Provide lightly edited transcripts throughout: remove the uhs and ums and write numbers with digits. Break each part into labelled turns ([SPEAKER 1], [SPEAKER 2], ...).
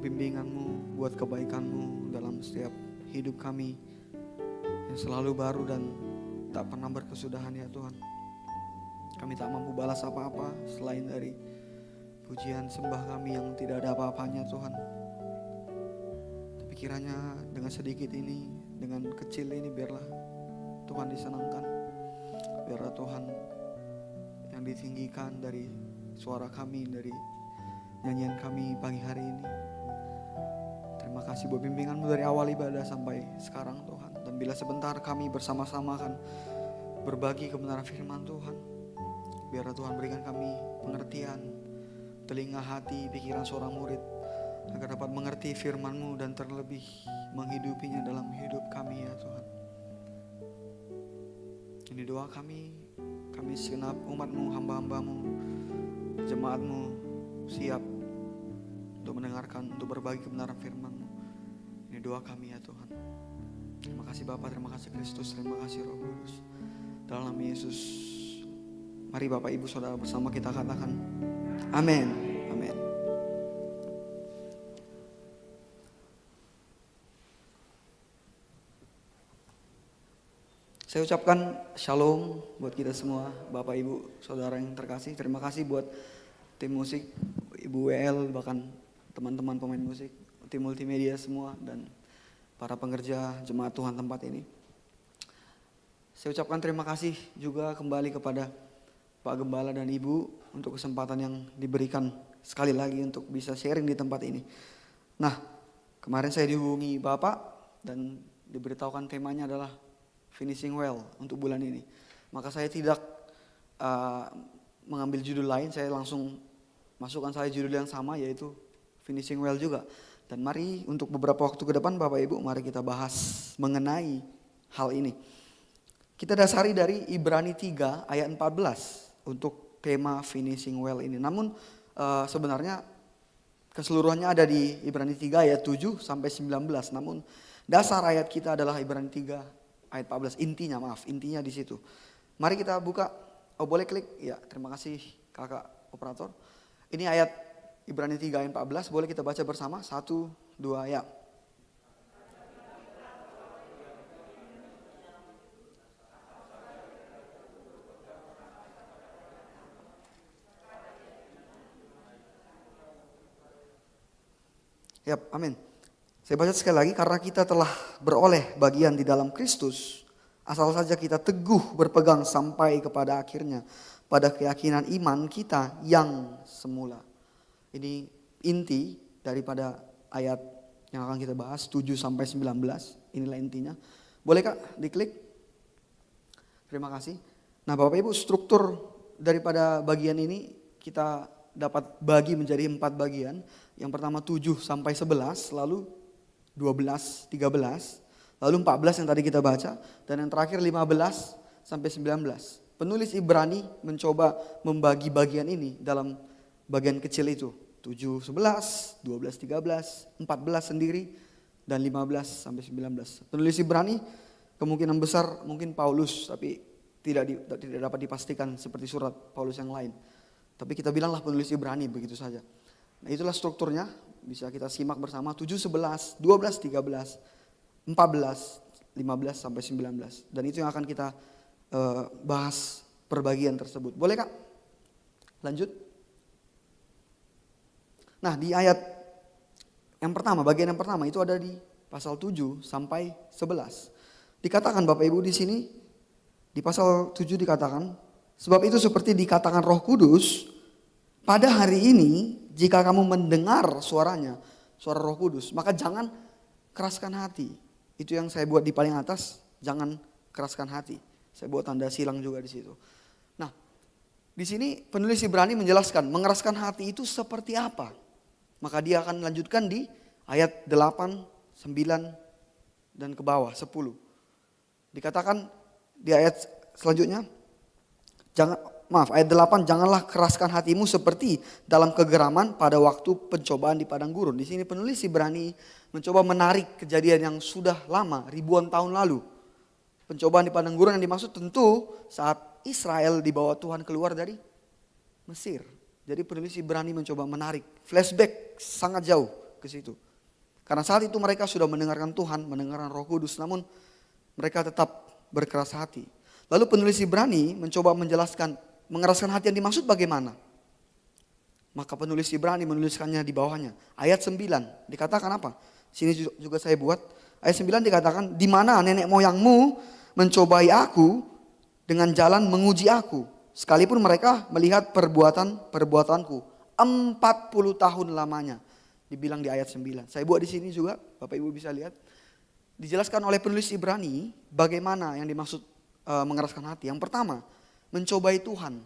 [SPEAKER 1] bimbingan-Mu, buat kebaikan-Mu dalam setiap hidup kami yang selalu baru dan tak pernah berkesudahan ya Tuhan. Kami tak mampu balas apa-apa selain dari pujian sembah kami yang tidak ada apa-apanya Tuhan. Tapi kiranya dengan sedikit ini, dengan kecil ini, biarlah Tuhan disenangkan. Biarlah Tuhan yang ditinggikan dari suara kami, dari nyanyian kami pagi hari ini. Terima kasih buat bimbingan-Mu dari awal ibadah sampai sekarang Tuhan. Dan bila sebentar kami bersama-sama akan berbagi kebenaran firman Tuhan, biarlah Tuhan berikan kami pengertian, telinga, hati, pikiran seorang murid, agar dapat mengerti firman-Mu dan terlebih menghidupinya dalam hidup kami ya Tuhan. Ini doa kami segenap umat-Mu, hamba-hamba-Mu, jemaat-Mu siap untuk mendengarkan, untuk berbagi kebenaran firman-Mu. Ini doa kami ya Tuhan. Terima kasih Bapa, terima kasih Kristus, terima kasih Roh Kudus. Dalam nama Yesus, mari Bapak Ibu Saudara bersama kita katakan amin. Amin. Saya ucapkan shalom buat kita semua, Bapak Ibu Saudara yang terkasih. Terima kasih buat tim musik, Ibu WL, bahkan teman-teman pemain musik, tim multimedia semua, dan para pengerja jemaat Tuhan tempat ini. Saya ucapkan terima kasih juga kembali kepada Pak Gembala dan Ibu untuk kesempatan yang diberikan sekali lagi untuk bisa sharing di tempat ini. Nah, kemarin saya dihubungi Bapak dan diberitahukan temanya adalah Finishing Well untuk bulan ini. Maka saya tidak mengambil judul lain, saya langsung masukkan saya judul yang sama, yaitu Finishing Well juga. Dan mari untuk beberapa waktu ke depan Bapak Ibu, mari kita bahas mengenai hal ini. Kita dasari dari Ibrani 3 ayat 14 untuk tema Finishing Well ini. Namun sebenarnya keseluruhannya ada di Ibrani 3 ayat 7 sampai 19. Namun dasar ayat kita adalah Ibrani 3 ayat 14. Intinya di situ. Mari kita buka. Oh, boleh klik? Ya, terima kasih Kakak operator. Ini ayat Ibrani 3 ayat 14, boleh kita baca bersama? 1, 2, ya. Yap, amin. Saya baca sekali lagi, karena kita telah beroleh bagian di dalam Kristus, asal saja kita teguh berpegang sampai kepada akhirnya, pada keyakinan iman kita yang semula. Ini inti daripada ayat yang akan kita bahas 7 sampai 19. Inilah intinya. Boleh Kak diklik? Terima kasih. Nah Bapak Ibu, struktur daripada bagian ini kita dapat bagi menjadi 4 bagian. Yang pertama 7 sampai 11, lalu 12, 13, lalu 14 yang tadi kita baca, dan yang terakhir 15 sampai 19. Penulis Ibrani mencoba membagi bagian ini dalam bagian kecil itu, 7, 11, 12, 13, 14 sendiri, dan 15 sampai 19. Penulis Ibrani kemungkinan besar mungkin Paulus, tapi tidak dapat dipastikan seperti surat Paulus yang lain. Tapi kita bilanglah penulis Ibrani begitu saja. Nah itulah strukturnya, bisa kita simak bersama, 7, 11, 12, 13, 14, 15 sampai 19. Dan itu yang akan kita bahas perbagian tersebut. Boleh Kak? Lanjut. Nah di ayat yang pertama, bagian yang pertama itu ada di pasal 7 sampai 11. Dikatakan Bapak Ibu di sini, di pasal 7 dikatakan, sebab itu seperti dikatakan Roh Kudus, pada hari ini jika kamu mendengar suaranya, suara Roh Kudus, maka jangan keraskan hati. Itu yang saya buat di paling atas, jangan keraskan hati. Saya buat tanda silang juga di situ. Nah, di sini penulis Ibrani menjelaskan mengeraskan hati itu seperti apa. Maka dia akan melanjutkan di ayat 8, 9 dan ke bawah 10. Dikatakan di ayat selanjutnya, ayat 8, janganlah keraskan hatimu seperti dalam kegeraman pada waktu pencobaan di padang gurun. Di sini penulis Ibrani mencoba menarik kejadian yang sudah lama, ribuan tahun lalu. Pencobaan di padang gurun yang dimaksud tentu saat Israel dibawa Tuhan keluar dari Mesir. Jadi penulis Ibrani mencoba menarik flashback sangat jauh ke situ. Karena saat itu mereka sudah mendengarkan Tuhan, mendengarkan Roh Kudus, namun mereka tetap berkeras hati. Lalu penulis Ibrani mencoba menjelaskan mengeraskan hati yang dimaksud bagaimana. Maka penulis Ibrani menuliskannya di bawahnya. Ayat 9 dikatakan apa? Sini juga saya buat. Ayat 9 dikatakan, di mana nenek moyangmu mencobai aku dengan jalan menguji aku. Sekalipun mereka melihat perbuatanku 40 tahun lamanya. Dibilang di ayat 9. Saya buat di sini juga, Bapak Ibu bisa lihat. Dijelaskan oleh penulis Ibrani bagaimana yang dimaksud mengeraskan hati. Yang pertama, mencobai Tuhan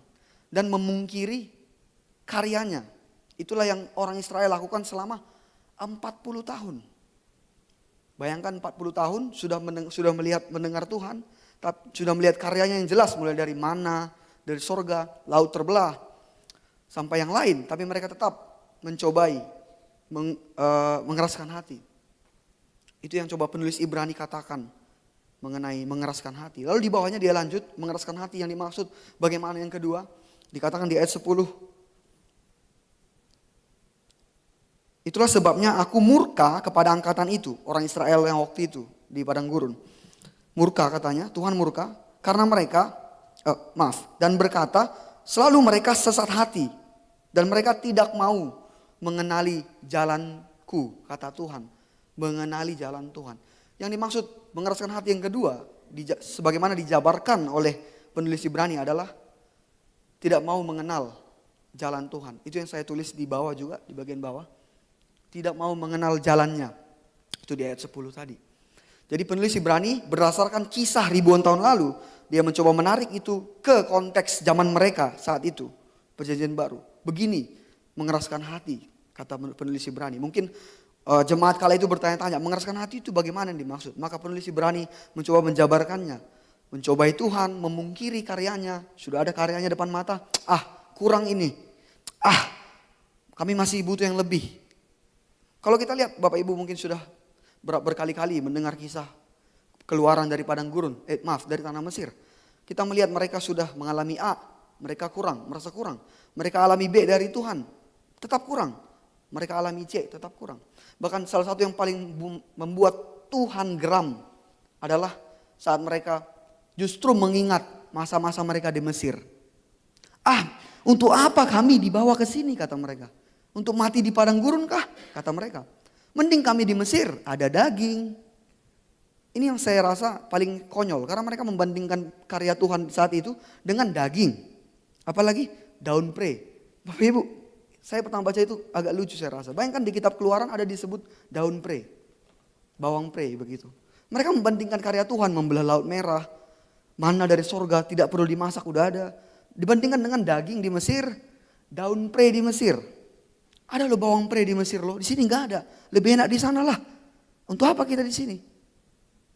[SPEAKER 1] dan memungkiri karyanya. Itulah yang orang Israel lakukan selama 40 tahun. Bayangkan 40 tahun sudah mendengar Tuhan, sudah melihat karyanya yang jelas, mulai dari mana, dari sorga, laut terbelah, sampai yang lain. Tapi mereka tetap mencobai, mengeraskan hati. Itu yang coba penulis Ibrani katakan mengenai mengeraskan hati. Lalu di bawahnya dia lanjut, mengeraskan hati yang dimaksud bagaimana yang kedua. Dikatakan di ayat 10. Itulah sebabnya aku murka kepada angkatan itu, orang Israel yang waktu itu di padang gurun. Murka katanya, Tuhan murka karena mereka, dan berkata selalu mereka sesat hati dan mereka tidak mau mengenali jalanku, kata Tuhan. Mengenali jalan Tuhan. Yang dimaksud mengeraskan hati yang kedua, sebagaimana dijabarkan oleh penulis Ibrani adalah tidak mau mengenal jalan Tuhan. Itu yang saya tulis di bawah juga, di bagian bawah. Tidak mau mengenal jalannya. Itu di ayat 10 tadi. Jadi penulis Ibrani berdasarkan kisah ribuan tahun lalu, dia mencoba menarik itu ke konteks zaman mereka saat itu, perjanjian baru. Begini, mengeraskan hati, kata penulis Ibrani. Mungkin jemaat kala itu bertanya-tanya, mengeraskan hati itu bagaimana yang dimaksud? Maka penulis Ibrani mencoba menjabarkannya. Mencobai Tuhan, memungkiri karyanya. Sudah ada karyanya depan mata. Kurang ini. Kami masih butuh yang lebih. Kalau kita lihat, Bapak Ibu mungkin sudah berkali-kali mendengar kisah keluaran dari padang gurun. Dari tanah Mesir. Kita melihat mereka sudah mengalami A. Mereka kurang, merasa kurang. Mereka alami B dari Tuhan. Tetap kurang. Mereka alami C, tetap kurang. Bahkan salah satu yang paling membuat Tuhan geram adalah saat mereka justru mengingat masa-masa mereka di Mesir. Untuk apa kami dibawa ke sini, kata mereka. Untuk mati di padang gurun kah, kata mereka. Mending kami di Mesir, ada daging. Ini yang saya rasa paling konyol. Karena mereka membandingkan karya Tuhan saat itu dengan daging. Apalagi daun pre. Bapak Ibu, saya pertama baca itu agak lucu saya rasa. Bayangkan di kitab Keluaran ada disebut daun pre. Bawang pre begitu. Mereka membandingkan karya Tuhan, membelah laut merah. Mana dari sorga tidak perlu dimasak, udah ada. Dibandingkan dengan daging di Mesir, daun pre di Mesir. Ada loh bawang pre di Mesir loh, di sini nggak ada. Lebih enak di sana lah. Untuk apa kita di sini?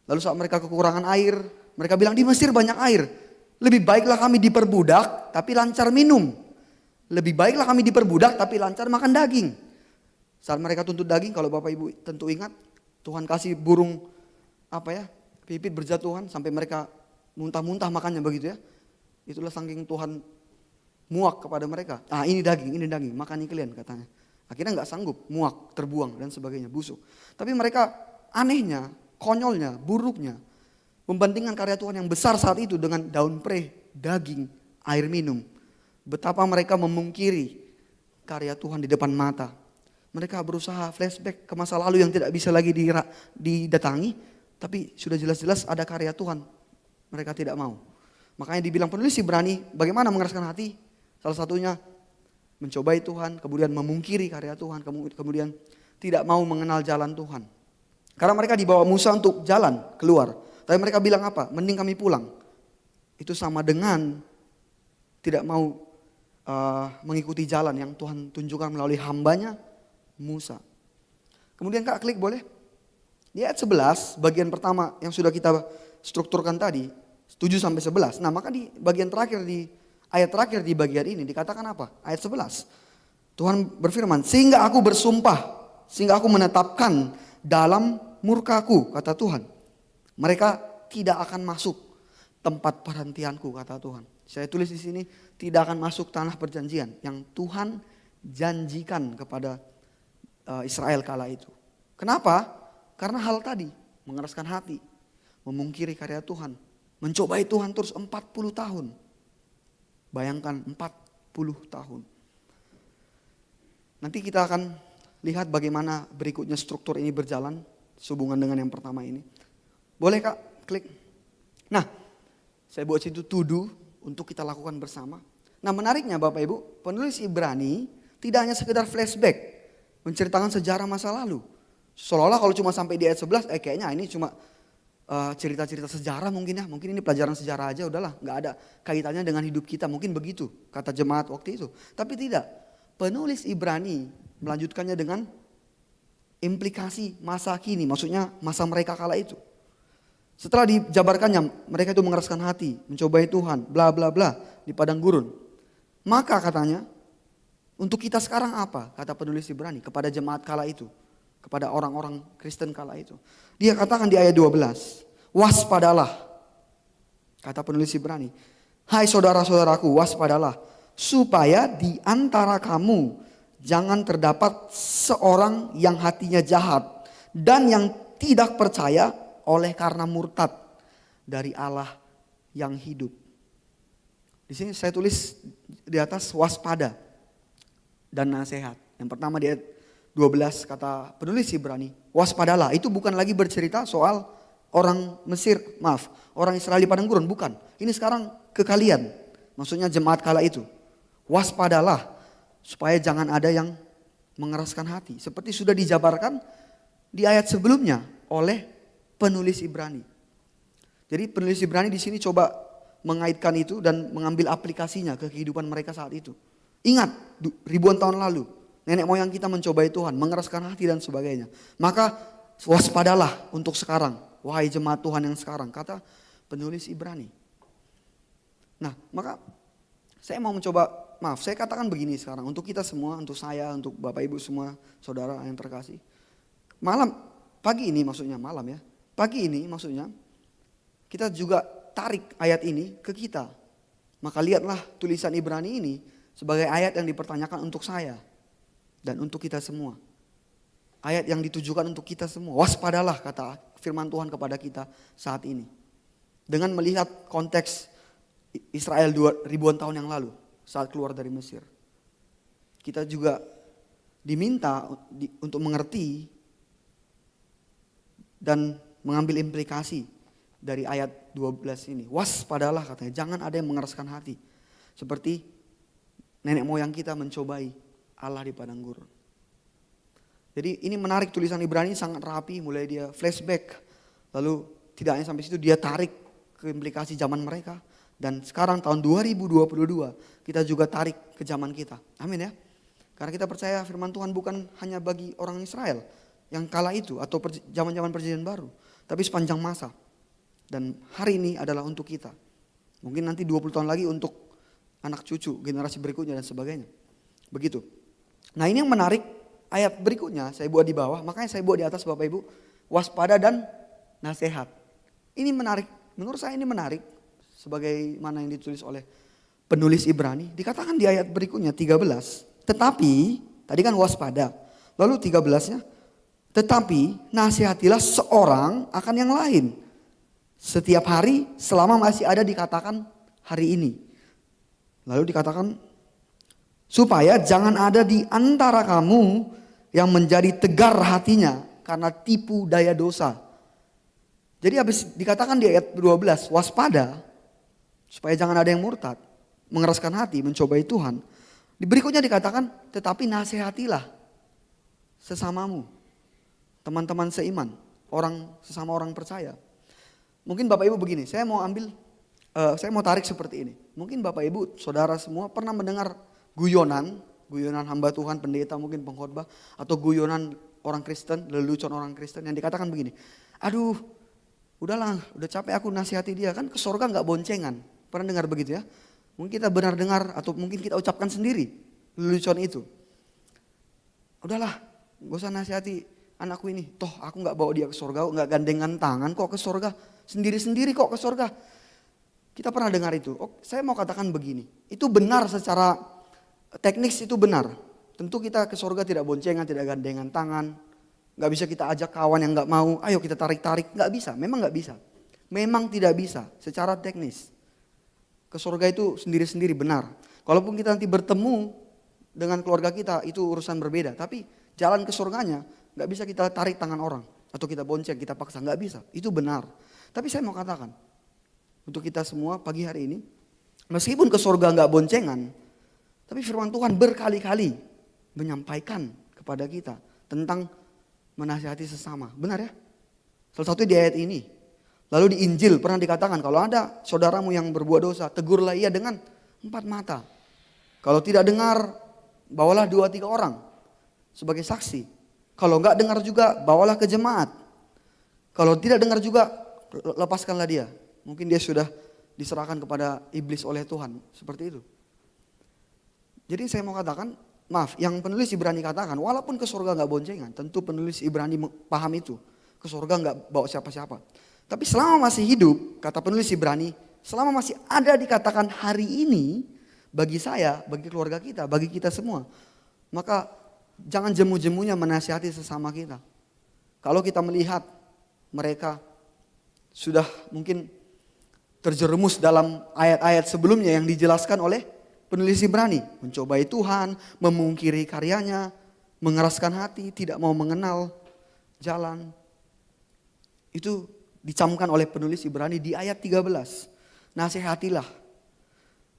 [SPEAKER 1] Lalu saat mereka kekurangan air, mereka bilang di Mesir banyak air. Lebih baiklah kami diperbudak tapi lancar minum. Lebih baiklah kami diperbudak tapi lancar makan daging. Saat mereka tuntut daging, kalau Bapak Ibu tentu ingat, Tuhan kasih burung pipit berjatuhan sampai mereka muntah-muntah makannya begitu ya. Itulah saking Tuhan muak kepada mereka. Ini daging, makani kalian katanya. Akhirnya nggak sanggup, muak, terbuang dan sebagainya, busuk. Tapi mereka anehnya, konyolnya, buruknya, membandingkan karya Tuhan yang besar saat itu dengan daun pre, daging, air minum. Betapa mereka memungkiri karya Tuhan di depan mata. Mereka berusaha flashback ke masa lalu yang tidak bisa lagi didatangi. Tapi sudah jelas-jelas ada karya Tuhan. Mereka tidak mau. Makanya dibilang penulis Ibrani, bagaimana mengeraskan hati? Salah satunya mencobai Tuhan, kemudian memungkiri karya Tuhan, kemudian tidak mau mengenal jalan Tuhan. Karena mereka dibawa Musa untuk jalan keluar. Tapi mereka bilang apa? Mending kami pulang. Itu sama dengan tidak mau mengikuti jalan yang Tuhan tunjukkan melalui hambanya Musa. Kemudian Kak klik boleh. Di ayat 11 bagian pertama yang sudah kita strukturkan tadi 7-11. Nah maka di bagian terakhir ayat terakhir di bagian ini dikatakan apa? Ayat 11. Tuhan berfirman, sehingga aku bersumpah, sehingga aku menetapkan dalam murkaku, kata Tuhan. Mereka tidak akan masuk tempat perhentianku, kata Tuhan. Saya tulis di sini, tidak akan masuk tanah perjanjian yang Tuhan janjikan kepada Israel kala itu. Kenapa? Karena hal tadi, mengeraskan hati, memungkiri karya Tuhan, mencobai Tuhan terus 40 tahun. Bayangkan 40 tahun. Nanti kita akan lihat bagaimana berikutnya struktur ini berjalan sehubungan dengan yang pertama ini. Boleh Kak, klik. Nah, saya buat situ to-do untuk kita lakukan bersama. Nah, menariknya Bapak Ibu, penulis Ibrani tidak hanya sekedar flashback, menceritakan sejarah masa lalu. Seolah-olah kalau cuma sampai di ayat 11, kayaknya ini cuma cerita-cerita sejarah mungkin ya. Mungkin ini pelajaran sejarah aja, udahlah, nggak ada kaitannya dengan hidup kita. Mungkin begitu kata jemaat waktu itu. Tapi tidak, penulis Ibrani melanjutkannya dengan implikasi masa kini, maksudnya masa mereka kala itu. Setelah dijabarkannya, mereka itu mengeraskan hati, mencobai Tuhan, bla bla bla di padang gurun. Maka katanya, untuk kita sekarang apa? Kata penulis Ibrani kepada jemaat kala itu, kepada orang-orang Kristen kala itu. Dia katakan di ayat 12, waspadalah. Kata penulis Ibrani, hai saudara-saudaraku, waspadalah, supaya di antara kamu jangan terdapat seorang yang hatinya jahat dan yang tidak percaya oleh karena murtad dari Allah yang hidup. Di sini saya tulis di atas waspada dan nasihat. Yang pertama di ayat 12 kata penulis Ibrani, waspadalah. Itu bukan lagi bercerita soal orang Mesir, orang Israel di padang gurun, bukan. Ini sekarang ke kalian, maksudnya jemaat kala itu. Waspadalah supaya jangan ada yang mengeraskan hati. Seperti sudah dijabarkan di ayat sebelumnya oleh penulis Ibrani. Jadi penulis Ibrani di sini coba mengaitkan itu dan mengambil aplikasinya ke kehidupan mereka saat itu. Ingat, ribuan tahun lalu, nenek moyang kita mencobai Tuhan, mengeraskan hati dan sebagainya. Maka waspadalah untuk sekarang, wahai jemaat Tuhan yang sekarang, kata penulis Ibrani. Nah, maka saya mau mencoba, saya katakan begini sekarang, untuk kita semua, untuk saya, untuk Bapak Ibu semua, saudara yang terkasih. Pagi ini maksudnya malam ya, pagi ini maksudnya kita juga tarik ayat ini ke kita. Maka lihatlah tulisan Ibrani ini sebagai ayat yang dipertanyakan untuk saya dan untuk kita semua. Ayat yang ditujukan untuk kita semua. Waspadalah kata firman Tuhan kepada kita saat ini. Dengan melihat konteks Israel ribuan tahun yang lalu saat keluar dari Mesir. Kita juga diminta untuk mengerti dan mengambil implikasi dari ayat 12 ini. Waspadalah katanya, jangan ada yang mengeraskan hati. Seperti nenek moyang kita mencobai Allah di padang gurun. Jadi ini menarik, tulisan Ibrani sangat rapi, mulai dia flashback. Lalu tidak hanya sampai situ, dia tarik ke implikasi zaman mereka. Dan sekarang tahun 2022 kita juga tarik ke zaman kita. Amin ya. Karena kita percaya firman Tuhan bukan hanya bagi orang Israel yang kala itu atau zaman-zaman perjanjian baru. Tapi sepanjang masa. Dan hari ini adalah untuk kita. Mungkin nanti 20 tahun lagi untuk anak cucu, generasi berikutnya dan sebagainya. Begitu. Nah ini yang menarik, ayat berikutnya saya buat di bawah, makanya saya buat di atas Bapak Ibu. Waspada dan nasihat. Ini menarik, menurut saya ini menarik. Sebagaimana yang ditulis oleh penulis Ibrani. Dikatakan di ayat berikutnya 13. Tetapi, tadi kan waspada. Lalu 13-nya, tetapi nasihatilah seorang akan yang lain. Setiap hari selama masih ada dikatakan hari ini. Lalu dikatakan supaya jangan ada di antara kamu yang menjadi tegar hatinya karena tipu daya dosa. Jadi habis dikatakan di ayat 12 waspada supaya jangan ada yang murtad, mengeraskan hati, mencobai Tuhan. Di berikutnya dikatakan tetapi nasihatilah sesamamu, teman-teman seiman, sesama orang percaya. Mungkin Bapak Ibu begini, saya mau tarik seperti ini. Mungkin Bapak Ibu, saudara semua pernah mendengar guyonan hamba Tuhan, pendeta mungkin pengkhotbah, atau guyonan orang Kristen, lelucon orang Kristen yang dikatakan begini. Aduh, udahlah, udah capek aku nasihati dia, kan ke surga gak boncengan. Pernah dengar begitu ya? Mungkin kita benar dengar atau mungkin kita ucapkan sendiri lelucon itu. Udahlah, gak usah nasihati anakku ini. Toh aku gak bawa dia ke surga, gak gandengan tangan kok ke surga. Sendiri-sendiri kok ke surga. Kita pernah dengar itu. Saya mau katakan begini. Itu benar secara teknis, itu benar. tentu kita ke surga tidak boncengan, tidak gandengan tangan. Gak bisa kita ajak kawan yang gak mau, ayo kita tarik-tarik. Gak bisa, memang gak bisa. Memang tidak bisa secara teknis. Ke surga itu sendiri-sendiri benar. Kalaupun kita nanti bertemu dengan keluarga kita, itu urusan berbeda. Tapi jalan ke surganya gak bisa kita tarik tangan orang. Atau kita bonceng, kita paksa, gak bisa. Itu benar. Tapi saya mau katakan, untuk kita semua pagi hari ini, meskipun ke surga gak boncengan, tapi firman Tuhan berkali-kali menyampaikan kepada kita tentang menasihati sesama. Benar ya? Salah satu di ayat ini. Lalu di Injil pernah dikatakan kalau ada saudaramu yang berbuat dosa, tegurlah ia dengan 4 mata. Kalau tidak dengar, bawalah 2-3 orang sebagai saksi. Kalau enggak dengar juga, bawalah ke jemaat. Kalau tidak dengar juga, lepaskanlah dia. Mungkin dia sudah diserahkan kepada iblis oleh Tuhan. Seperti itu. Jadi saya mau katakan, maaf, yang penulis Ibrani katakan, walaupun ke surga gak boncengan, tentu penulis Ibrani paham itu. Ke surga gak bawa siapa-siapa. Tapi selama masih hidup, kata penulis Ibrani, selama masih ada dikatakan hari ini, bagi saya, bagi keluarga kita, bagi kita semua, maka jangan jemu-jemunya menasihati sesama kita. Kalau kita melihat mereka sudah mungkin terjerumus dalam ayat-ayat sebelumnya yang dijelaskan oleh penulis Ibrani, mencobai Tuhan, memungkiri karyanya, mengeraskan hati, tidak mau mengenal jalan. Itu dicamkan oleh penulis Ibrani di ayat 13. Nasihatilah.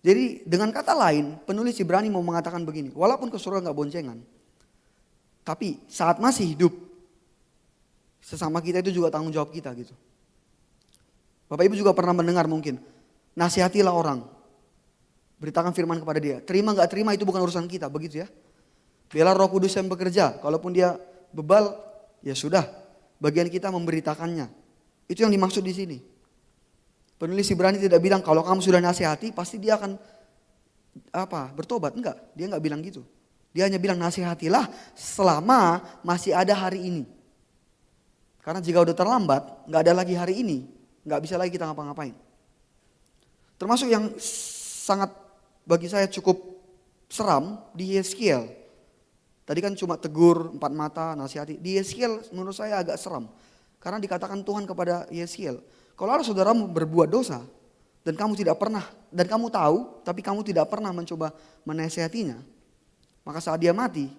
[SPEAKER 1] Jadi dengan kata lain, penulis Ibrani mau mengatakan begini, walaupun ke surga gak boncengan, tapi saat masih hidup, sesama kita itu juga tanggung jawab kita gitu. Bapak Ibu juga pernah mendengar mungkin, nasihatilah orang. Beritakan firman kepada dia. Terima gak terima itu bukan urusan kita, begitu ya. Biarlah Roh Kudus yang bekerja. Kalaupun dia bebal, ya sudah. Bagian kita memberitakannya. Itu yang dimaksud di sini. Penulis Ibrani tidak bilang kalau kamu sudah nasihati pasti dia akan bertobat. Enggak, dia enggak bilang gitu. Dia hanya bilang nasihatilah selama masih ada hari ini. Karena jika udah terlambat, enggak ada lagi hari ini, enggak bisa lagi kita ngapa-ngapain. Termasuk yang sangat bagi saya cukup seram di Yeskiel. Tadi kan cuma tegur 4 mata, nasihati. Di Yeskiel menurut saya agak seram. Karena dikatakan Tuhan kepada Yeskiel, kalau ada saudaramu berbuat dosa dan kamu tidak pernah, dan kamu tahu tapi kamu tidak pernah mencoba menasihatinya, maka saat dia mati,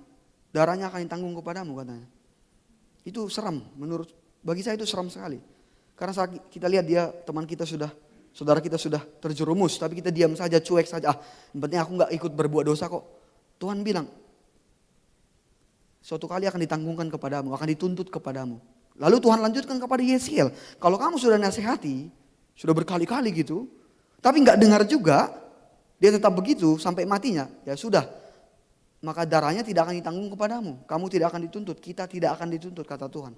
[SPEAKER 1] darahnya akan ditanggung kepadamu katanya. Itu seram, bagi saya itu seram sekali. Karena saat kita lihat dia, teman kita saudara kita sudah terjerumus, tapi kita diam saja, cuek saja. Yang penting aku gak ikut berbuat dosa kok. Tuhan bilang, suatu kali akan ditanggungkan kepadamu, akan dituntut kepadamu. Lalu Tuhan lanjutkan kepada Yeskiel, kalau kamu sudah nasihati, sudah berkali-kali gitu, tapi gak dengar juga, dia tetap begitu sampai matinya, ya sudah. Maka darahnya tidak akan ditanggung kepadamu, kamu tidak akan dituntut, kita tidak akan dituntut, kata Tuhan.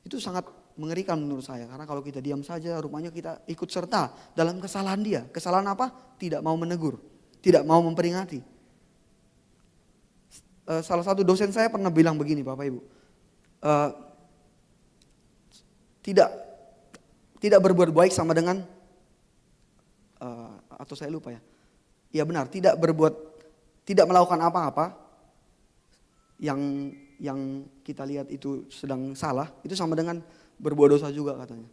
[SPEAKER 1] Itu sangat mengerikan menurut saya, karena kalau kita diam saja, rupanya kita ikut serta dalam kesalahan dia. Kesalahan apa? Tidak mau menegur, tidak mau memperingati. Salah satu dosen saya pernah bilang begini, Bapak Ibu, tidak berbuat baik sama dengan, atau saya lupa ya, ya benar, tidak melakukan apa-apa yang kita lihat itu sedang salah, itu sama dengan berbuat dosa juga katanya.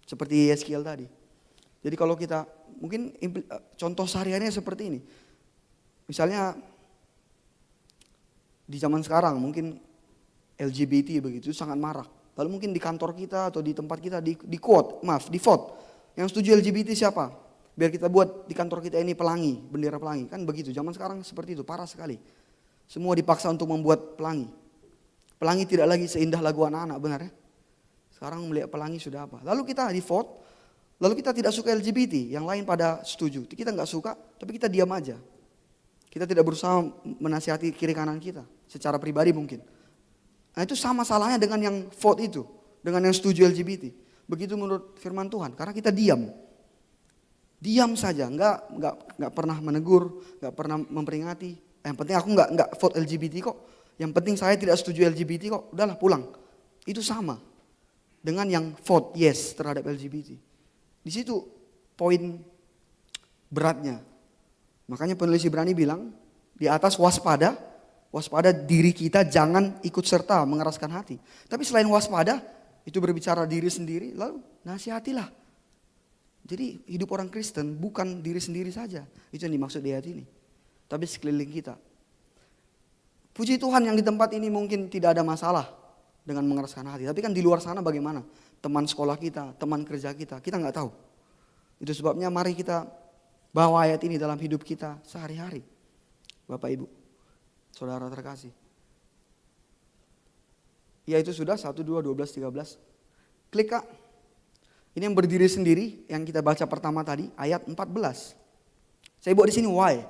[SPEAKER 1] Seperti Yeskiel tadi. Jadi kalau kita, mungkin contoh sehari-harinya seperti ini. Misalnya di zaman sekarang mungkin LGBT begitu sangat marak. Lalu mungkin di kantor kita atau di tempat kita di vote. Yang setuju LGBT siapa? Biar kita buat di kantor kita ini pelangi, bendera pelangi. Kan begitu, zaman sekarang seperti itu, parah sekali. Semua dipaksa untuk membuat pelangi. Pelangi tidak lagi seindah lagu anak-anak, benar ya? Sekarang melihat pelangi sudah apa. Lalu kita di vote, lalu kita tidak suka LGBT, yang lain pada setuju. Kita nggak suka, tapi kita diam aja. Kita tidak berusaha menasihati kiri kanan kita, secara pribadi mungkin. Nah itu sama salahnya dengan yang vote itu, dengan yang setuju LGBT. Begitu menurut firman Tuhan, karena kita diam. Diam saja, nggak pernah menegur, nggak pernah memperingati. Yang penting aku nggak vote LGBT kok. Yang penting saya tidak setuju LGBT kok. Udahlah pulang. Itu sama dengan yang vote yes terhadap LGBT. Di situ poin beratnya. Makanya penulis Ibrani bilang di atas waspada, Waspada diri kita jangan ikut serta mengeraskan hati. Tapi selain waspada, itu berbicara diri sendiri, lalu nasihatilah. Jadi hidup orang Kristen bukan diri sendiri saja. Itu yang dimaksud di ayat ini. Tapi sekeliling kita. Puji Tuhan yang di tempat ini mungkin tidak ada masalah dengan mengeraskan hati. Tapi kan di luar sana bagaimana? Teman sekolah kita, teman kerja kita nggak tahu. Itu sebabnya mari kita bawa ayat ini dalam hidup kita sehari-hari. Bapak Ibu, saudara terkasih. Ya itu sudah 1, 2, 12, 13. Klik Kak. Ini yang berdiri sendiri yang kita baca pertama tadi ayat 14. Saya buat di sini why.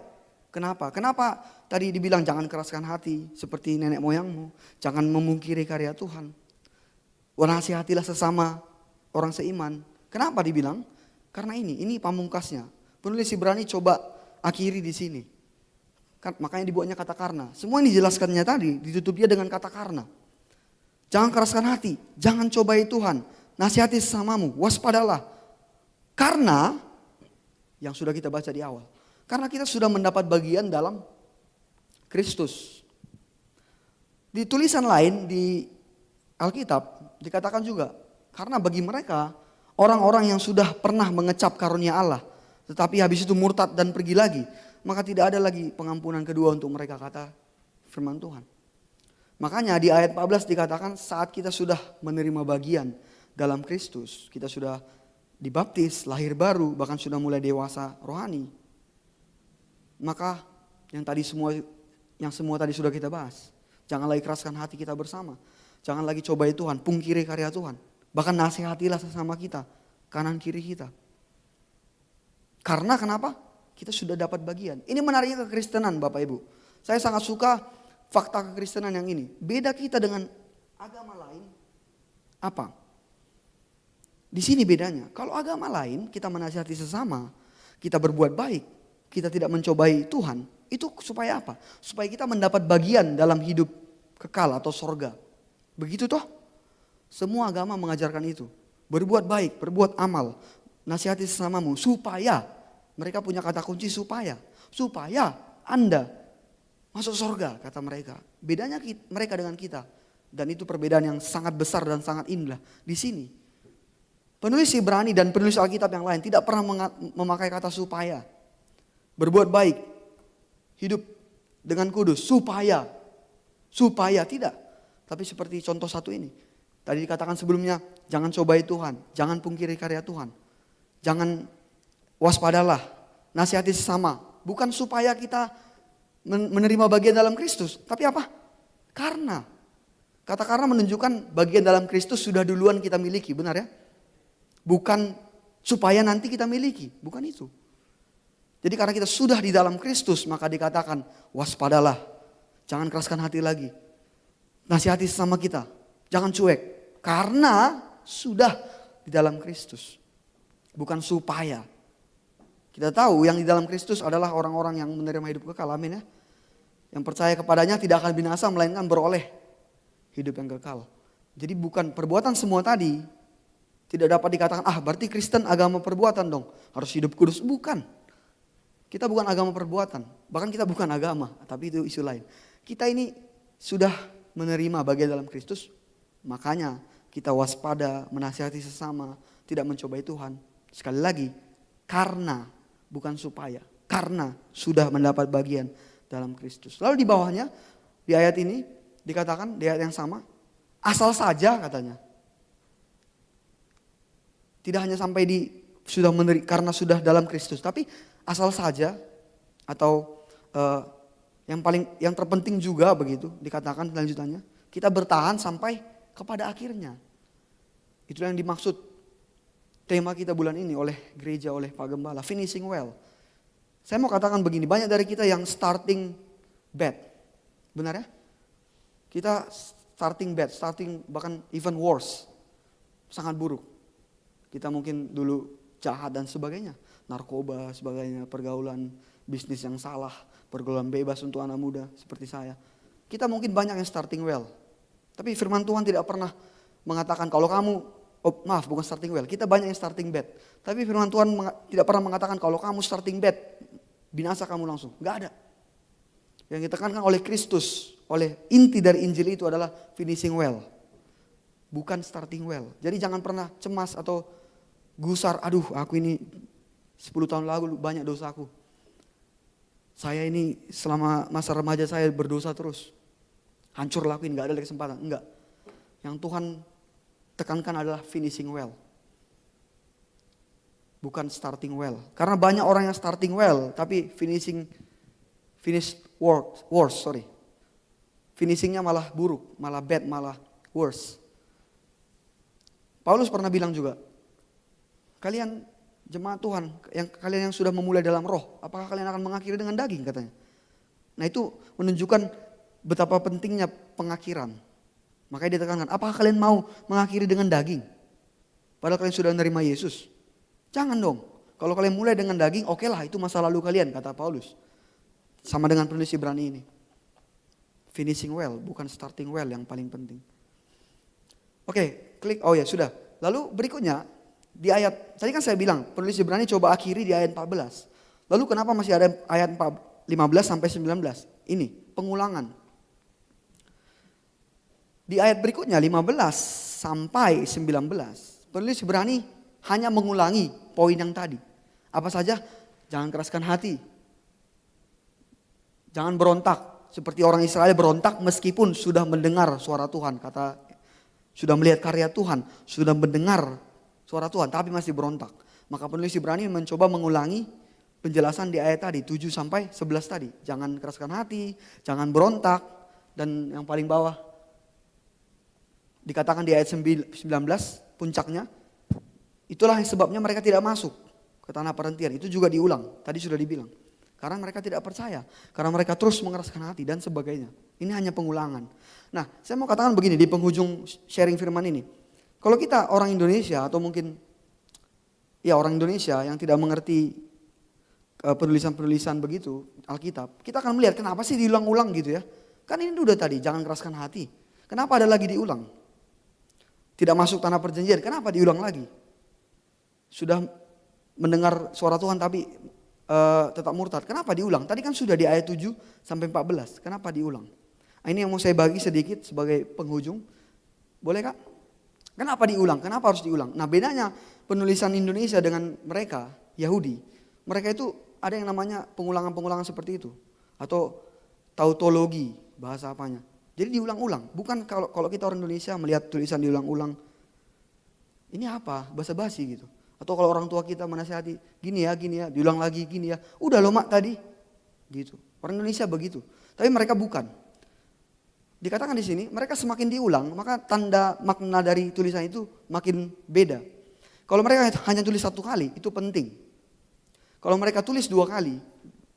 [SPEAKER 1] Kenapa? Kenapa tadi dibilang jangan keraskan hati seperti nenek moyangmu. Jangan memungkiri karya Tuhan. Nasihatilah sesama orang seiman. Kenapa dibilang? Karena ini pamungkasnya. Penulis Ibrani coba akhiri di sini. Makanya dibuatnya kata karena. Semua yang dijelaskannya tadi ditutupnya dengan kata karena. Jangan keraskan hati, jangan cobai Tuhan. Nasihati sesamamu, waspadalah. Karena yang sudah kita baca di awal. Karena kita sudah mendapat bagian dalam Kristus. Di tulisan lain di Alkitab dikatakan juga. Karena bagi mereka orang-orang yang sudah pernah mengecap karunia Allah. Tetapi habis itu murtad dan pergi lagi. Maka tidak ada lagi pengampunan kedua untuk mereka, kata firman Tuhan. Makanya di ayat 14 dikatakan saat kita sudah menerima bagian dalam Kristus. Kita sudah dibaptis, lahir baru, bahkan sudah mulai dewasa rohani. Maka yang semua tadi sudah kita bahas. Jangan lagi keraskan hati kita bersama. Jangan lagi cobai Tuhan, pungkiri karya Tuhan. Bahkan nasihatilah sesama kita, kanan kiri kita. Karena kenapa? Kita sudah dapat bagian. Ini menariknya kekristenan Bapak Ibu. Saya sangat suka fakta kekristenan yang ini. Beda kita dengan agama lain. Apa? Di sini bedanya. Kalau agama lain kita menasihati sesama. Kita berbuat baik. Kita tidak mencobai Tuhan. Itu supaya apa? Supaya kita mendapat bagian dalam hidup kekal atau sorga. Begitu toh? Semua agama mengajarkan itu. Berbuat baik, berbuat amal. Nasihati sesamamu supaya, mereka punya kata kunci supaya Anda masuk surga, kata mereka. Bedanya mereka dengan kita, dan itu perbedaan yang sangat besar dan sangat indah di sini. Penulis Ibrani dan penulis Alkitab yang lain tidak pernah memakai kata supaya. Berbuat baik, hidup dengan kudus, supaya tidak. Tapi seperti contoh satu ini, tadi dikatakan sebelumnya, jangan cobai Tuhan, jangan pungkiri karya Tuhan. Jangan waspadalah, nasihati sesama. Bukan supaya kita menerima bagian dalam Kristus. Tapi apa? Karena. Kata karena menunjukkan bagian dalam Kristus sudah duluan kita miliki. Benar ya? Bukan supaya nanti kita miliki. Bukan itu. Jadi karena kita sudah di dalam Kristus, maka dikatakan waspadalah. Jangan keraskan hati lagi. Nasihati sesama kita. Jangan cuek. Karena sudah di dalam Kristus. Bukan supaya. Kita tahu yang di dalam Kristus adalah orang-orang yang menerima hidup kekal. Amin ya. Yang percaya kepadanya tidak akan binasa melainkan beroleh hidup yang kekal. Jadi bukan perbuatan semua tadi tidak dapat dikatakan berarti Kristen agama perbuatan dong. Harus hidup kudus. Bukan. Kita bukan agama perbuatan. Bahkan kita bukan agama. Tapi itu isu lain. Kita ini sudah menerima bagian dalam Kristus. Makanya kita waspada, menasihati sesama, tidak mencobai Tuhan. Sekali lagi, karena, bukan supaya. Karena sudah mendapat bagian dalam Kristus. Lalu di bawahnya, di ayat ini, dikatakan, di ayat yang sama, asal saja katanya. Tidak hanya sampai karena sudah dalam Kristus. Tapi asal saja, atau yang terpenting juga begitu, dikatakan lanjutannya, kita bertahan sampai kepada akhirnya. Itulah yang dimaksud tema kita bulan ini oleh gereja, oleh Pak Gembala, finishing well. Saya mau katakan begini, banyak dari kita yang starting bad. Benar ya? Kita starting bad, bahkan even worse. Sangat buruk. Kita mungkin dulu jahat dan sebagainya. Narkoba, sebagainya, pergaulan, bisnis yang salah, pergaulan bebas untuk anak muda seperti saya. Kita mungkin banyak yang starting well. Tapi firman Tuhan tidak pernah mengatakan kalau kamu bukan starting well. Kita banyak yang starting bad. Tapi firman Tuhan tidak pernah mengatakan kalau kamu starting bad, binasa kamu langsung. Gak ada. Yang ditekankan oleh Kristus, oleh inti dari Injil itu adalah finishing well. Bukan starting well. Jadi jangan pernah cemas atau gusar, aduh aku ini 10 tahun lalu banyak dosaku. Saya ini selama masa remaja saya berdosa terus. Hancur lakuin, gak ada lagi kesempatan. Enggak. Yang Tuhan tekankan adalah finishing well. Bukan starting well. Karena banyak orang yang starting well, tapi worse. Finishingnya malah buruk, malah bad, malah worse. Paulus pernah bilang juga, kalian jemaat Tuhan, kalian yang sudah memulai dalam roh, apakah kalian akan mengakhiri dengan daging katanya. Nah itu menunjukkan betapa pentingnya pengakhiran. Makanya ditekankan, apakah kalian mau mengakhiri dengan daging? Padahal kalian sudah menerima Yesus. Jangan dong. Kalau kalian mulai dengan daging, oke lah itu masa lalu kalian, kata Paulus. Sama dengan penulis Ibrani ini. Finishing well, bukan starting well yang paling penting. Oke, klik, oh ya sudah. Lalu berikutnya, di ayat, tadi kan saya bilang, penulis Ibrani coba akhiri di ayat 14. Lalu kenapa masih ada ayat 15 sampai 19? Ini, pengulangan. Di ayat berikutnya, 15 sampai 19, penulis Ibrani hanya mengulangi poin yang tadi. Apa saja? Jangan keraskan hati. Jangan berontak. Seperti orang Israel berontak meskipun sudah mendengar suara Tuhan. Sudah melihat karya Tuhan. Sudah mendengar suara Tuhan tapi masih berontak. Maka penulis Ibrani mencoba mengulangi penjelasan di ayat tadi. 7 sampai 11 tadi. Jangan keraskan hati. Jangan berontak. Dan yang paling bawah. Dikatakan di ayat 19 puncaknya. Itulah yang sebabnya mereka tidak masuk ke tanah perhentian. Itu juga diulang. Tadi sudah dibilang. Karena mereka tidak percaya. Karena mereka terus mengeraskan hati dan sebagainya. Ini hanya pengulangan. Nah saya mau katakan begini di penghujung sharing firman ini. Kalau kita orang Indonesia atau mungkin ya orang Indonesia yang tidak mengerti penulisan-penulisan begitu Alkitab. Kita akan melihat kenapa sih diulang-ulang gitu ya. Kan ini udah tadi jangan keraskan hati. Kenapa ada lagi diulang? Tidak masuk tanah perjanjian. Kenapa diulang lagi? Sudah mendengar suara Tuhan tapi tetap murtad. Kenapa diulang? Tadi kan sudah di ayat 7 sampai 14. Kenapa diulang? Nah, ini yang mau saya bagi sedikit sebagai penghujung. Boleh Kak? Kenapa diulang? Kenapa harus diulang? Nah bedanya penulisan Indonesia dengan mereka, Yahudi. Mereka itu ada yang namanya pengulangan-pengulangan seperti itu. Atau tautologi, bahasa apanya. Jadi diulang-ulang. Bukan kalau kita orang Indonesia melihat tulisan diulang-ulang. Ini apa? Basa-basi gitu. Atau kalau orang tua kita menasihati, gini ya, diulang lagi, gini ya. Udah loh mak tadi. Gitu. Orang Indonesia begitu. Tapi mereka bukan. Dikatakan di sini, mereka semakin diulang, maka tanda makna dari tulisan itu makin beda. Kalau mereka hanya tulis 1 kali, itu penting. Kalau mereka tulis 2 kali,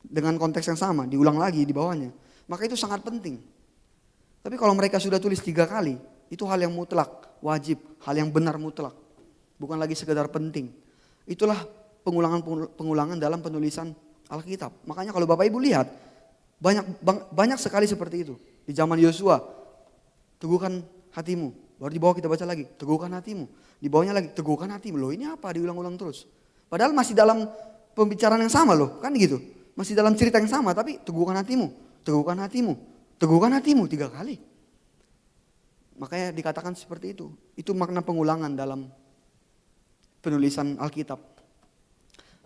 [SPEAKER 1] dengan konteks yang sama, diulang lagi di bawahnya, maka itu sangat penting. Tapi kalau mereka sudah tulis 3 kali, itu hal yang mutlak, wajib, hal yang benar mutlak. Bukan lagi sekedar penting. Itulah pengulangan dalam penulisan Alkitab. Makanya kalau Bapak Ibu lihat, banyak sekali seperti itu. Di zaman Yosua, teguhkan hatimu. Baru di bawah kita baca lagi, teguhkan hatimu. Di bawahnya lagi, teguhkan hatimu. Loh ini apa diulang-ulang terus? Padahal masih dalam pembicaraan yang sama loh, kan gitu. Masih dalam cerita yang sama, tapi teguhkan hatimu, teguhkan hatimu, teguhkan hatimu 3 kali. Makanya dikatakan seperti itu. Itu makna pengulangan dalam penulisan Alkitab.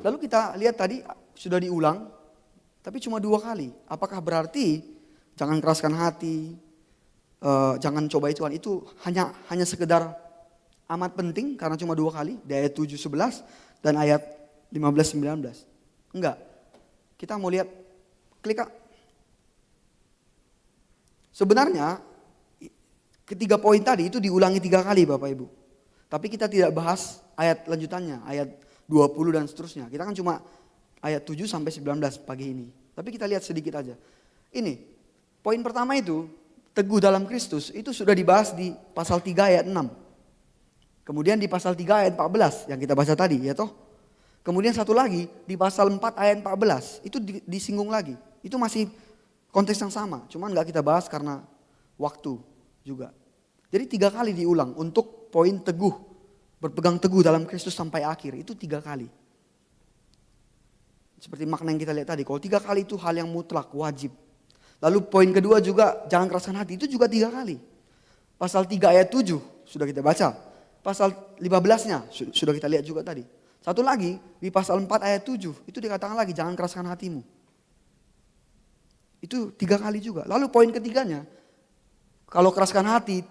[SPEAKER 1] Lalu kita lihat tadi sudah diulang, tapi cuma 2 kali. Apakah berarti jangan keraskan hati, jangan cobai Tuhan itu hanya sekedar amat penting karena cuma 2 kali di ayat 7-11 dan ayat 15-19? Enggak. Kita mau lihat, klik Kak. Sebenarnya ketiga poin tadi itu diulangi 3 kali Bapak Ibu. Tapi kita tidak bahas ayat lanjutannya, ayat 20 dan seterusnya. Kita kan cuma ayat 7 sampai 19 pagi ini. Tapi kita lihat sedikit aja. Ini, poin pertama itu, teguh dalam Kristus, itu sudah dibahas di pasal 3 ayat 6. Kemudian di pasal 3 ayat 14 yang kita baca tadi, ya toh. Kemudian satu lagi di pasal 4 ayat 14, itu disinggung lagi. Itu masih konteks yang sama, cuman gak kita bahas karena waktu juga. Jadi 3 kali diulang untuk poin teguh, berpegang teguh dalam Kristus sampai akhir, itu 3 kali. Seperti makna yang kita lihat tadi, kalau 3 kali itu hal yang mutlak, wajib. Lalu poin kedua juga jangan keraskan hati, itu juga 3 kali. Pasal 3 ayat 7 sudah kita baca. Pasal 15-nya sudah kita lihat juga tadi. Satu lagi di pasal 4 ayat 7 itu dikatakan lagi jangan keraskan hatimu. Itu 3 kali juga. Lalu poin ketiganya, kalau keraskan hati,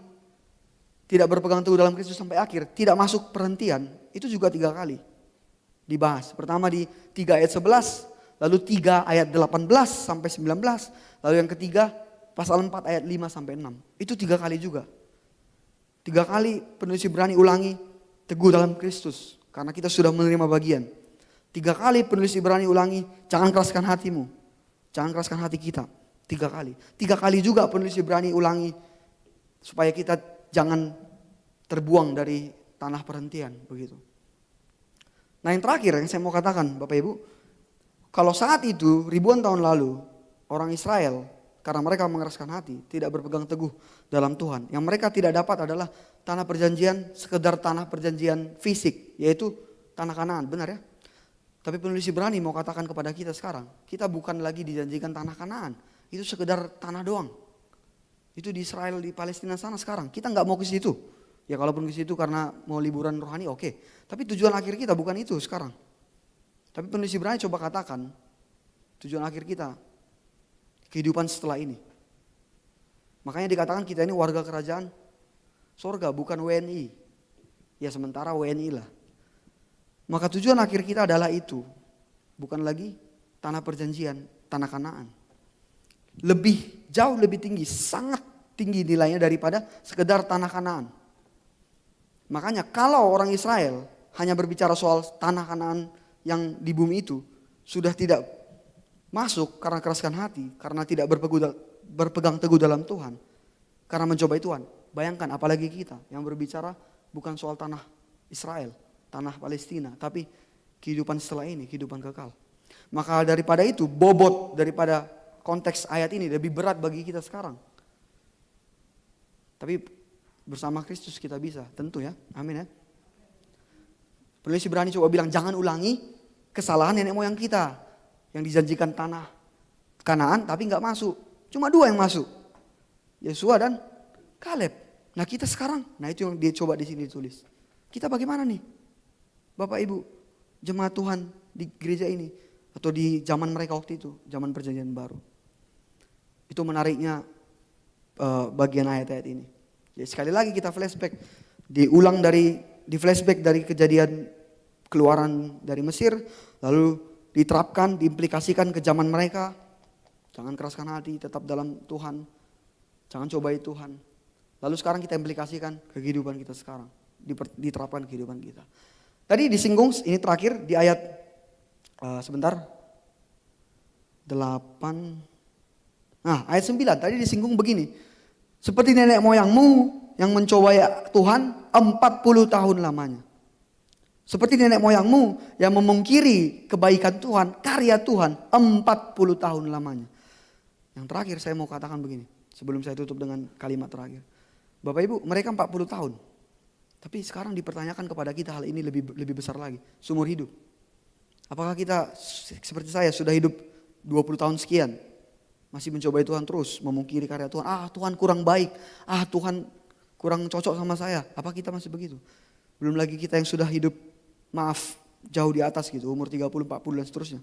[SPEAKER 1] tidak berpegang teguh dalam Kristus sampai akhir, tidak masuk perhentian, itu juga 3 kali dibahas. Pertama di 3 ayat 11, lalu 3 ayat 18 sampai 19, lalu yang ketiga pasal 4 ayat 5 sampai 6. Itu 3 kali juga. 3 kali penulis Ibrani ulangi teguh dalam Kristus, karena kita sudah menerima bagian. 3 kali penulis Ibrani ulangi jangan keraskan hatimu, jangan keraskan hati kita. 3 kali. 3 kali juga penulis Ibrani ulangi supaya kita jangan terbuang dari tanah perhentian, begitu. Nah yang terakhir yang saya mau katakan Bapak Ibu, kalau saat itu ribuan tahun lalu orang Israel karena mereka mengeraskan hati tidak berpegang teguh dalam Tuhan, yang mereka tidak dapat adalah tanah perjanjian, sekedar tanah perjanjian fisik, yaitu tanah Kanaan, benar ya? Tapi penulis Ibrani mau katakan kepada kita sekarang, kita bukan lagi dijanjikan tanah Kanaan, itu sekedar tanah doang. Itu di Israel, di Palestina sana sekarang. Kita nggak mau ke situ. Ya kalaupun ke situ karena mau liburan rohani oke. Tapi tujuan akhir kita bukan itu sekarang. Tapi penulis Ibrani coba katakan, tujuan akhir kita kehidupan setelah ini. Makanya dikatakan kita ini warga kerajaan sorga, bukan WNI. Ya sementara WNI lah. Maka tujuan akhir kita adalah itu. Bukan lagi tanah perjanjian, tanah Kanaan. Jauh lebih tinggi, sangat tinggi nilainya daripada sekedar tanah Kanaan. Makanya kalau orang Israel hanya berbicara soal tanah Kanaan yang di bumi itu sudah tidak masuk karena keraskan hati, karena tidak berpegang teguh dalam Tuhan, karena mencobai Tuhan. Bayangkan apalagi kita yang berbicara bukan soal tanah Israel, tanah Palestina, tapi kehidupan setelah ini, kehidupan kekal. Maka daripada itu, bobot daripada konteks ayat ini lebih berat bagi kita sekarang. Tapi bersama Kristus kita bisa, tentu ya. Amin ya. Penulis Ibrani coba bilang jangan ulangi kesalahan nenek moyang kita yang dijanjikan tanah Kanaan tapi nggak masuk. Cuma 2 yang masuk, Yosua dan Kaleb. Nah kita sekarang, nah itu yang dia coba di sini ditulis. Kita bagaimana nih, Bapak Ibu, jemaat Tuhan di gereja ini atau di zaman mereka waktu itu, zaman perjanjian baru. Itu menariknya bagian ayat-ayat ini. Jadi sekali lagi kita flashback, di flashback dari kejadian keluaran dari Mesir, lalu diterapkan, diimplikasikan ke zaman mereka. Jangan keraskan hati, tetap dalam Tuhan, jangan cobai Tuhan. Lalu sekarang kita implikasikan ke kehidupan kita sekarang, diterapkan ke kehidupan kita. Tadi disinggung, ini terakhir di ayat sebentar 8. Nah ayat 9 tadi disinggung begini. Seperti nenek moyangmu yang mencobai Tuhan 40 tahun lamanya. Seperti nenek moyangmu yang memungkiri kebaikan Tuhan, karya Tuhan 40 tahun lamanya. Yang terakhir saya mau katakan begini. Sebelum saya tutup dengan kalimat terakhir. Bapak Ibu mereka 40 tahun. Tapi sekarang dipertanyakan kepada kita hal ini lebih besar lagi. Seumur hidup. Apakah kita seperti saya sudah hidup 20 tahun sekian. Masih mencobai Tuhan terus, memungkiri karya Tuhan. Tuhan kurang baik, Tuhan kurang cocok sama saya. Apa kita masih begitu? Belum lagi kita yang sudah hidup, jauh di atas gitu, umur 30, 40 dan seterusnya.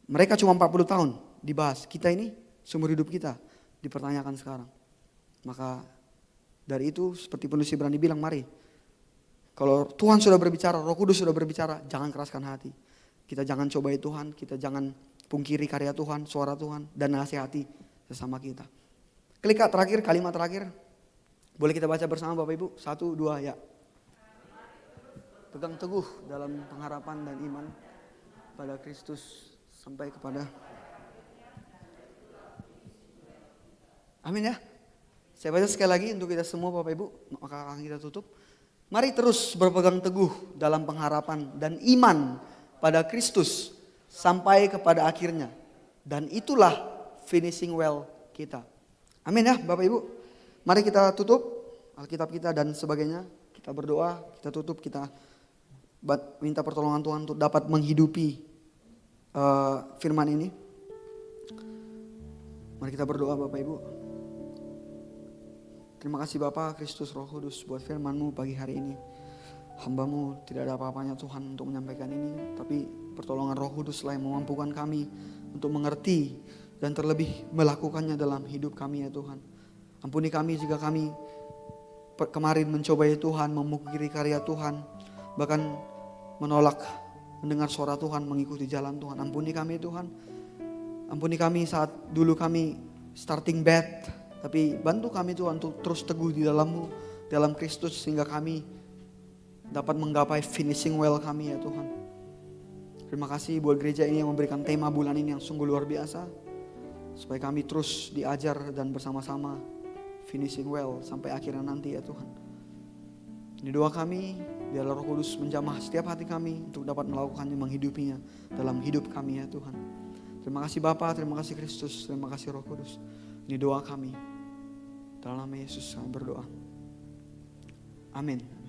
[SPEAKER 1] Mereka cuma 40 tahun dibahas. Kita ini, seumur hidup kita dipertanyakan sekarang. Maka dari itu seperti penulis Ibrani bilang, mari. Kalau Tuhan sudah berbicara, Roh Kudus sudah berbicara, jangan keraskan hati. Kita jangan cobai Tuhan, kita jangan pungkiri karya Tuhan, suara Tuhan, dan nasihati sesama kita. Terakhir, kalimat terakhir. Boleh kita baca bersama Bapak Ibu? 1, 2, ya. Pegang teguh dalam pengharapan dan iman pada Kristus sampai kepada. Amin ya. Saya baca sekali lagi untuk kita semua Bapak Ibu, maka akan kita tutup. Mari terus berpegang teguh dalam pengharapan dan iman pada Kristus sampai kepada akhirnya. Dan itulah finishing well kita. Amin ya Bapak Ibu. Mari kita tutup Alkitab kita dan sebagainya. Kita berdoa, kita tutup, kita minta pertolongan Tuhan untuk dapat menghidupi firman ini. Mari kita berdoa Bapak Ibu. Terima kasih Bapa Kristus Roh Kudus buat firman-Mu pagi hari ini. Hamba-Mu tidak ada apa-apanya Tuhan untuk menyampaikan ini, tapi pertolongan Roh Kudus-lah yang memampukan kami untuk mengerti dan terlebih melakukannya dalam hidup kami ya Tuhan. Ampuni kami jika kami kemarin mencoba ya Tuhan, memungkiri karya Tuhan, bahkan menolak mendengar suara Tuhan, mengikuti jalan Tuhan. Ampuni kami Tuhan. Ampuni kami saat dulu kami starting bad, tapi bantu kami Tuhan untuk terus teguh di dalam-Mu, dalam Kristus, sehingga kami dapat menggapai finishing well kami ya Tuhan. Terima kasih buat gereja ini yang memberikan tema bulan ini yang sungguh luar biasa, supaya kami terus diajar dan bersama-sama finishing well sampai akhirnya nanti ya Tuhan. Ini doa kami, biarlah Roh Kudus menjamah setiap hati kami untuk dapat melakukannya, menghidupinya dalam hidup kami ya Tuhan. Terima kasih Bapa, terima kasih Kristus, terima kasih Roh Kudus. Ini doa kami. Dalam nama Yesus kami berdoa. Amin.